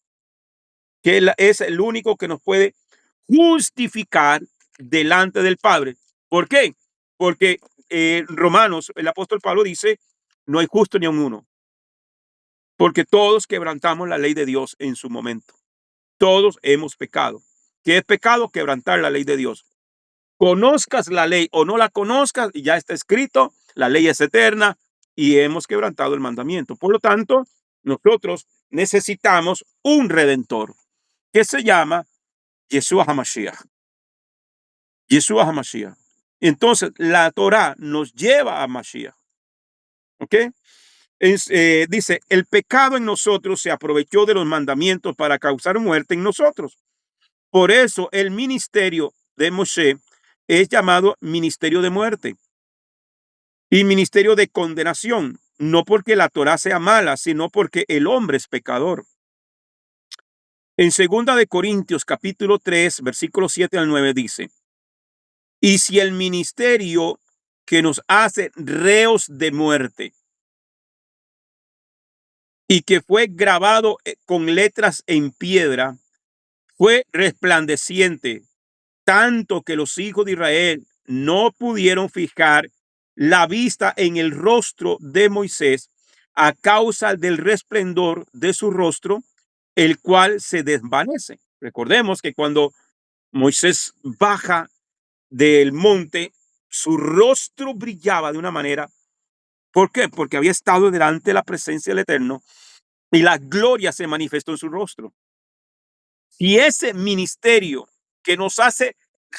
que es el único que nos puede justificar delante del Padre. ¿Por qué? Porque Romanos, el apóstol Pablo dice, no hay justo ni un uno, porque todos quebrantamos la ley de Dios en su momento. Todos hemos pecado. ¿Qué es pecado? Quebrantar la ley de Dios. Conozcas la ley o no la conozcas, y ya está escrito, la ley es eterna y hemos quebrantado el mandamiento. Por lo tanto, nosotros necesitamos un redentor que se llama Yeshua HaMashiach. Yeshua HaMashiach. Entonces, la Torá nos lleva a Mashiach. ¿Ok? Dice, el pecado en nosotros se aprovechó de los mandamientos para causar muerte en nosotros. Por eso el ministerio de Moshe es llamado ministerio de muerte y ministerio de condenación, no porque la Torá sea mala, sino porque el hombre es pecador. En segunda de Corintios capítulo 3, versículo 7 al 9 dice, y si el ministerio que nos hace reos de muerte y que fue grabado con letras en piedra, fue resplandeciente, tanto que los hijos de Israel no pudieron fijar la vista en el rostro de Moisés a causa del resplendor de su rostro, el cual se desvanece. Recordemos que cuando Moisés baja del monte, su rostro brillaba de una manera. ¿Por qué? Porque había estado delante de la presencia del Eterno y la gloria se manifestó en su rostro. Y ese ministerio que nos hace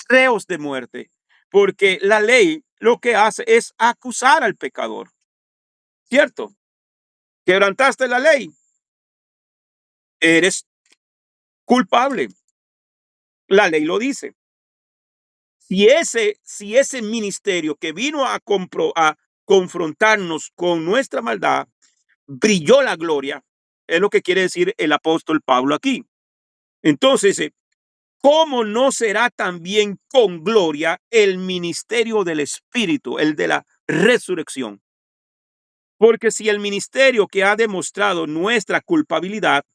reos de muerte, porque la ley lo que hace es acusar al pecador, ¿cierto? Quebrantaste la ley, eres culpable. La ley lo dice. Si ese ministerio que vino a confrontarnos con nuestra maldad, brilló la gloria, es lo que quiere decir el apóstol Pablo aquí. Entonces, ¿cómo no será también con gloria el ministerio del Espíritu, el de la resurrección? Porque si el ministerio que ha demostrado nuestra culpabilidad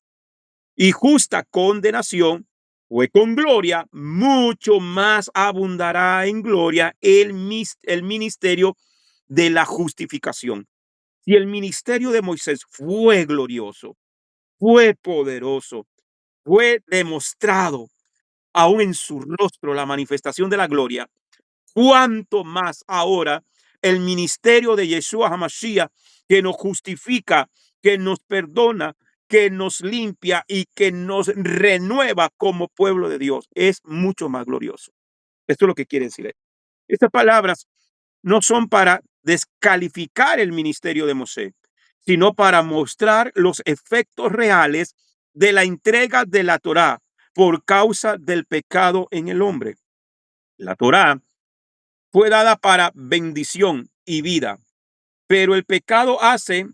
y justa condenación fue con gloria, mucho más abundará en gloria el ministerio de la justificación. Si el ministerio de Moisés fue glorioso, fue poderoso, fue demostrado aún en su rostro la manifestación de la gloria, cuánto más ahora el ministerio de Yeshua HaMashiach, que nos justifica, que nos perdona, que nos limpia y que nos renueva como pueblo de Dios, es mucho más glorioso. Esto es lo que quiere decir. Estas palabras no son para descalificar el ministerio de Moisés, sino para mostrar los efectos reales de la entrega de la Torá por causa del pecado en el hombre. La Torá fue dada para bendición y vida, pero el pecado hace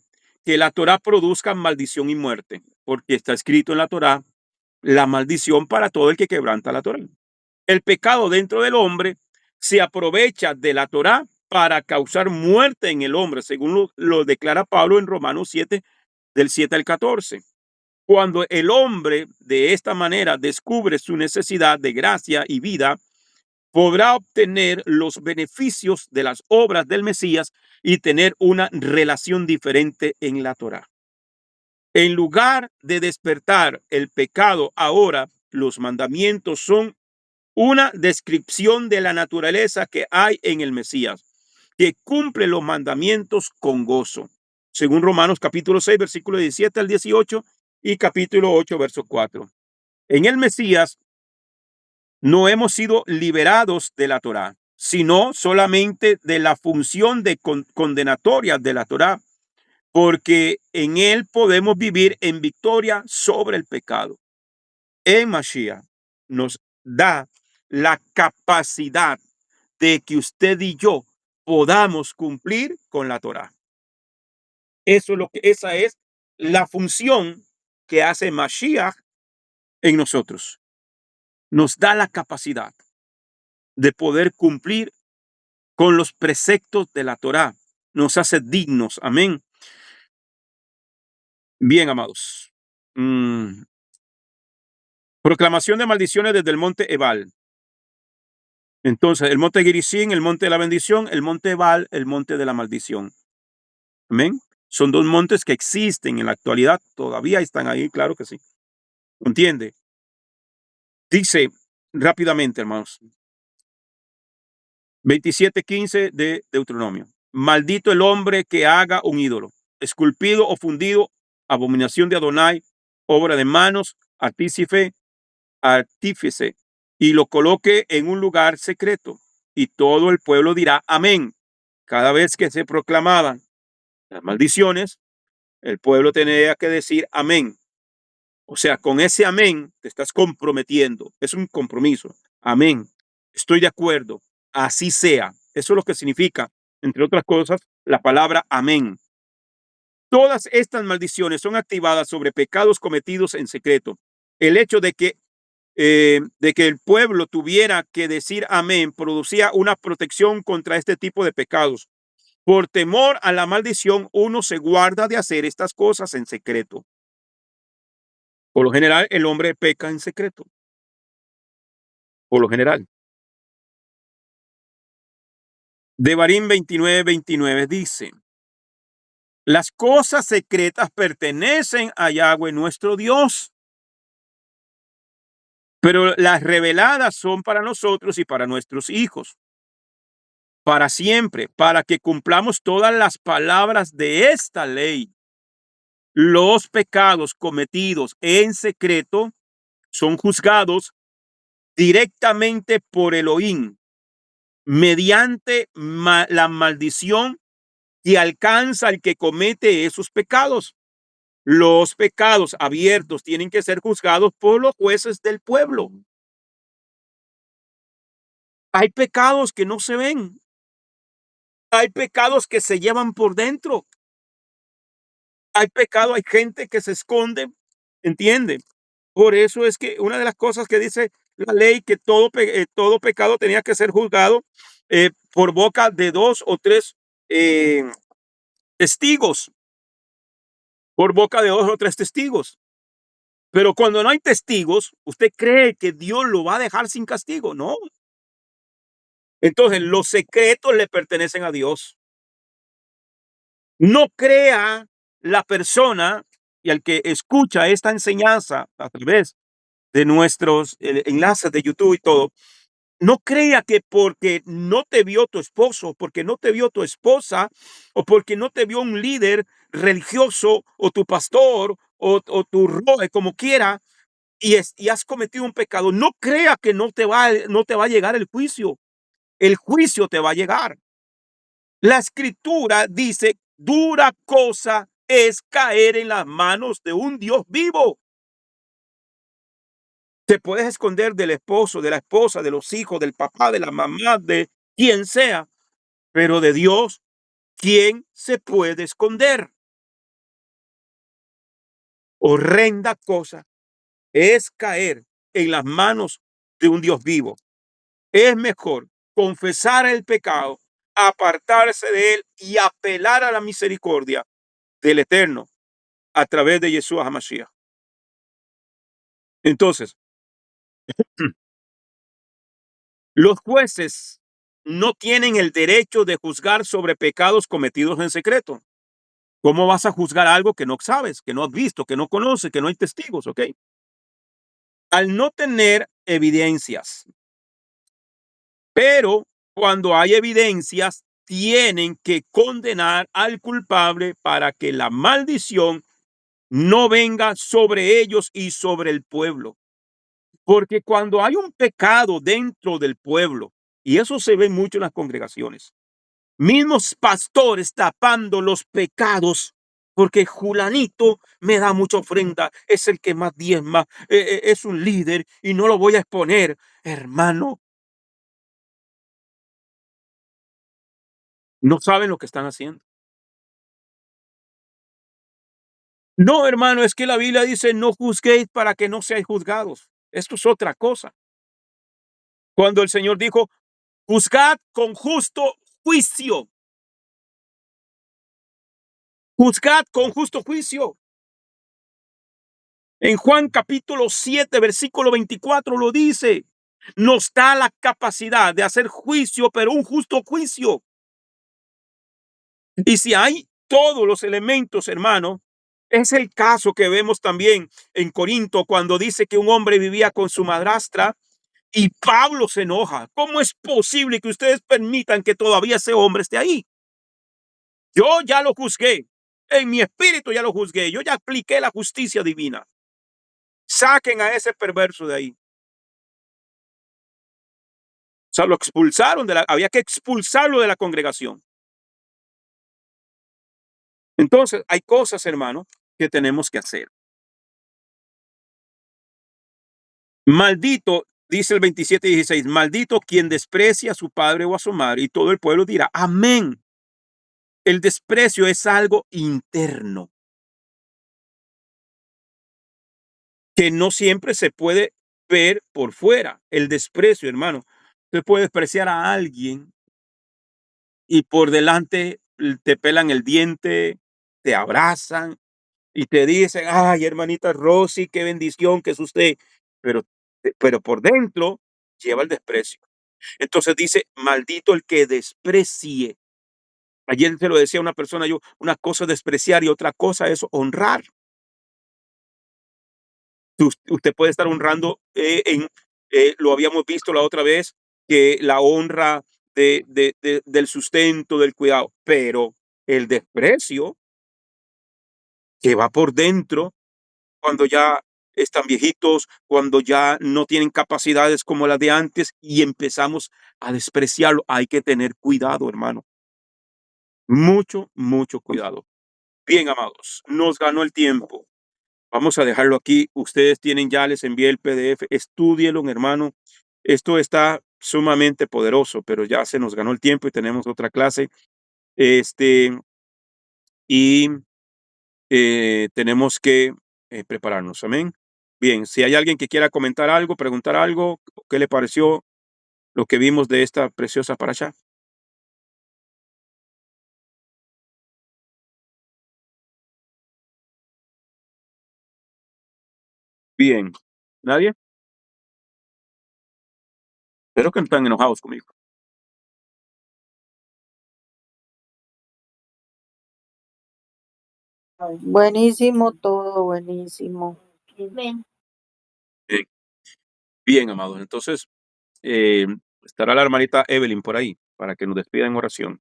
que la Torá produzca maldición y muerte, porque está escrito en la Torá la maldición para todo el que quebranta la Torá. El pecado dentro del hombre se aprovecha de la Torá para causar muerte en el hombre, según lo declara Pablo en Romanos 7, del 7 al 14. Cuando el hombre de esta manera descubre su necesidad de gracia y vida, podrá obtener los beneficios de las obras del Mesías y tener una relación diferente en la Torá. En lugar de despertar el pecado, ahora los mandamientos son una descripción de la naturaleza que hay en el Mesías, que cumple los mandamientos con gozo, según Romanos capítulo 6, versículo 17 al 18 y capítulo 8, verso 4. En el Mesías no hemos sido liberados de la Torá, sino solamente de la función de condenatoria de la Torá, porque en él podemos vivir en victoria sobre el pecado. En Mashiach nos da la capacidad de que usted y yo podamos cumplir con la Torá. Esa es la función que hace Mashiach en nosotros. Nos da la capacidad de poder cumplir con los preceptos de la Torá. Nos hace dignos. Amén. Bien, amados. Proclamación de maldiciones desde el monte Ebal. Entonces, el monte Gerizim, el monte de la bendición, el monte Ebal, el monte de la maldición. Amén. Son dos montes que existen en la actualidad. Todavía están ahí, claro que sí. ¿Entiende? Dice rápidamente, hermanos. 27:15 de Deuteronomio. Maldito el hombre que haga un ídolo, esculpido o fundido, abominación de Adonai, obra de manos, artífice, y lo coloque en un lugar secreto. Y todo el pueblo dirá amén cada vez que se proclamaban. las maldiciones, el pueblo tenía que decir amén. O sea, con ese amén te estás comprometiendo. Es un compromiso. Amén. Estoy de acuerdo. Así sea. Eso es lo que significa, entre otras cosas, la palabra amén. Todas estas maldiciones son activadas sobre pecados cometidos en secreto. El hecho de que el pueblo tuviera que decir amén producía una protección contra este tipo de pecados. Por temor a la maldición, uno se guarda de hacer estas cosas en secreto. Por lo general, el hombre peca en secreto. Por lo general. Devarim 29:29 dice: las cosas secretas pertenecen a Yahweh nuestro Dios, pero las reveladas son para nosotros y para nuestros hijos, para siempre, para que cumplamos todas las palabras de esta ley. Los pecados cometidos en secreto son juzgados directamente por Elohim, mediante la maldición que alcanza al que comete esos pecados. Los pecados abiertos tienen que ser juzgados por los jueces del pueblo. Hay pecados que no se ven. Hay pecados que se llevan por dentro. Hay pecado, hay gente que se esconde, ¿entienden? Por eso es que una de las cosas que dice la ley, que todo pecado tenía que ser juzgado por boca de dos o tres eh, testigos, por boca de dos o tres testigos. Pero cuando no hay testigos, ¿usted cree que Dios lo va a dejar sin castigo? No. Entonces, los secretos le pertenecen a Dios. No crea la persona y al que escucha esta enseñanza a través de nuestros enlaces de YouTube y todo, no crea que porque no te vio tu esposo, porque no te vio tu esposa, o porque no te vio un líder religioso, o tu pastor, o tu roe, como quiera, y has cometido un pecado, no crea que no te va a llegar el juicio. El juicio te va a llegar. La escritura dice, dura cosa es caer en las manos de un Dios vivo. Te puedes esconder del esposo, de la esposa, de los hijos, del papá, de la mamá, de quien sea, pero de Dios, ¿quién se puede esconder? Horrenda cosa es caer en las manos de un Dios vivo. Es mejor confesar el pecado, apartarse de él y apelar a la misericordia del Eterno a través de Yeshua HaMashiach. Entonces, los jueces no tienen el derecho de juzgar sobre pecados cometidos en secreto. ¿Cómo vas a juzgar algo que no sabes, que no has visto, que no conoces, que no hay testigos? ¿Ok? Al no tener evidencias, pero cuando hay evidencias, tienen que condenar al culpable para que la maldición no venga sobre ellos y sobre el pueblo. Porque cuando hay un pecado dentro del pueblo, y eso se ve mucho en las congregaciones, mismos pastores tapando los pecados, porque Julanito me da mucha ofrenda, es el que más diezma, es un líder y no lo voy a exponer. Hermano, no saben lo que están haciendo. No, hermano, es que la Biblia dice no juzguéis para que no seáis juzgados. Esto es otra cosa. Cuando el Señor dijo, juzgad con justo juicio, juzgad con justo juicio. En Juan capítulo 7, versículo 24 lo dice. Nos da la capacidad de hacer juicio, pero un justo juicio. Y si hay todos los elementos, hermano, es el caso que vemos también en Corinto cuando dice que un hombre vivía con su madrastra y Pablo se enoja. ¿Cómo es posible que ustedes permitan que todavía ese hombre esté ahí? Yo ya lo juzgué. En mi espíritu ya lo juzgué. Yo ya apliqué la justicia divina. Saquen a ese perverso de ahí. O sea, lo expulsaron había que expulsarlo de la congregación. Entonces, hay cosas, hermano, que tenemos que hacer. Maldito, dice el 27:16, maldito quien desprecia a su padre o a su madre, y todo el pueblo dirá, amén. El desprecio es algo interno que no siempre se puede ver por fuera. El desprecio, hermano. Usted puede despreciar a alguien y por delante te pelan el diente, te abrazan y te dicen, ay, hermanita Rosy, qué bendición que es usted. Pero, pero por dentro lleva el desprecio. Entonces dice, maldito el que desprecie. Ayer se lo decía a una persona, yo, una cosa es despreciar y otra cosa es honrar. Usted puede estar honrando lo habíamos visto la otra vez, que la honra del sustento, del cuidado, pero el desprecio que va por dentro cuando ya están viejitos, cuando ya no tienen capacidades como las de antes y empezamos a despreciarlo, hay que tener cuidado, hermano. Mucho, mucho cuidado. Bien, amados, nos ganó el tiempo. Vamos a dejarlo aquí. Ustedes tienen ya, les envié el PDF. Estúdielo, hermano. Esto está sumamente poderoso, pero ya se nos ganó el tiempo y tenemos otra clase. Este, y tenemos que prepararnos. Amén. Bien, si hay alguien que quiera comentar algo, preguntar algo, ¿qué le pareció lo que vimos de esta preciosa parasha? Bien. ¿Nadie? Espero que no están enojados conmigo. Buenísimo todo, buenísimo. Bien, bien, amados. Entonces, eh, estará la hermanita Evelyn por ahí para que nos despida en oración.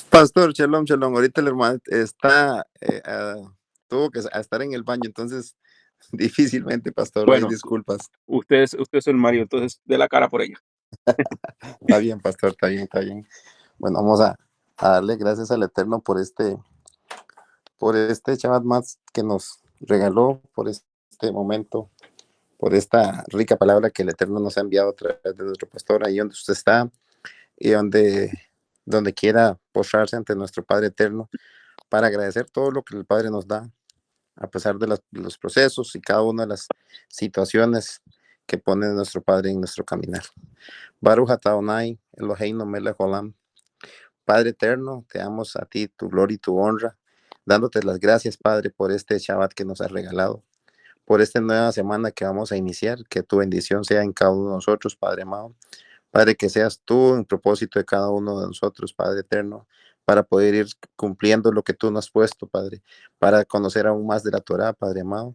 Pastor, shalom, shalom. Ahorita el hermano está, tuvo que estar en el baño, entonces difícilmente, pastor, hay Bueno, disculpas. usted es el Mario, entonces dé la cara por ella. Está bien, pastor, está bien, está bien. Bueno, vamos a darle gracias al Eterno por este Shabbat más que nos regaló, por este momento, por esta rica palabra que el Eterno nos ha enviado a través de nuestro pastor, ahí donde usted está y donde quiera postrarse ante nuestro Padre Eterno para agradecer todo lo que el Padre nos da a pesar de los procesos y cada una de las situaciones que pone nuestro Padre en nuestro caminar. Baruch Ataonai, Eloheinu melech olam. Padre eterno, te damos a ti tu gloria y tu honra, dándote las gracias, Padre, por este Shabbat que nos has regalado, por esta nueva semana que vamos a iniciar, que tu bendición sea en cada uno de nosotros, Padre amado. Padre, que seas tú en propósito de cada uno de nosotros, Padre eterno, para poder ir cumpliendo lo que tú nos has puesto, Padre, para conocer aún más de la Torah, Padre amado.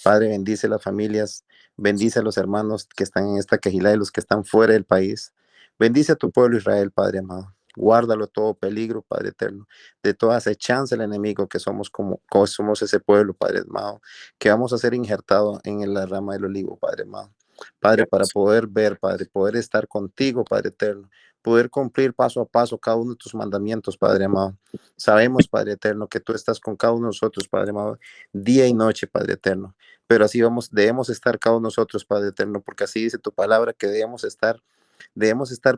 Padre, bendice las familias, bendice a los hermanos que están en esta quejilá y los que están fuera del país. Bendice a tu pueblo Israel, Padre amado. Guárdalo todo peligro, Padre eterno, de toda acechanza del enemigo que somos como somos ese pueblo, Padre amado, que vamos a ser injertados en la rama del olivo, Padre amado. Padre, para poder ver, Padre, poder estar contigo, Padre eterno, poder cumplir paso a paso cada uno de tus mandamientos, Padre amado. Sabemos, Padre eterno, que tú estás con cada uno de nosotros, Padre amado, día y noche, Padre eterno. Pero así debemos estar cada uno de nosotros, Padre eterno, porque así dice tu palabra que debemos estar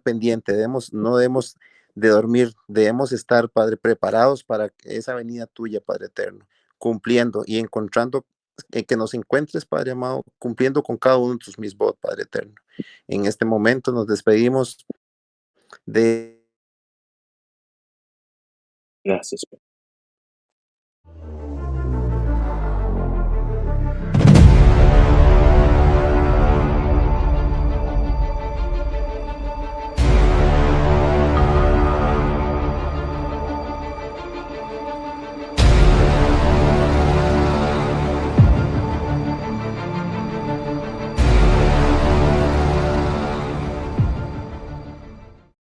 pendientes, no debemos de dormir, debemos estar, Padre, preparados para esa venida tuya, Padre eterno, cumpliendo y encontrando que nos encuentres, Padre amado, cumpliendo con cada uno de tus misbot, Padre eterno. En este momento nos despedimos de Gracias.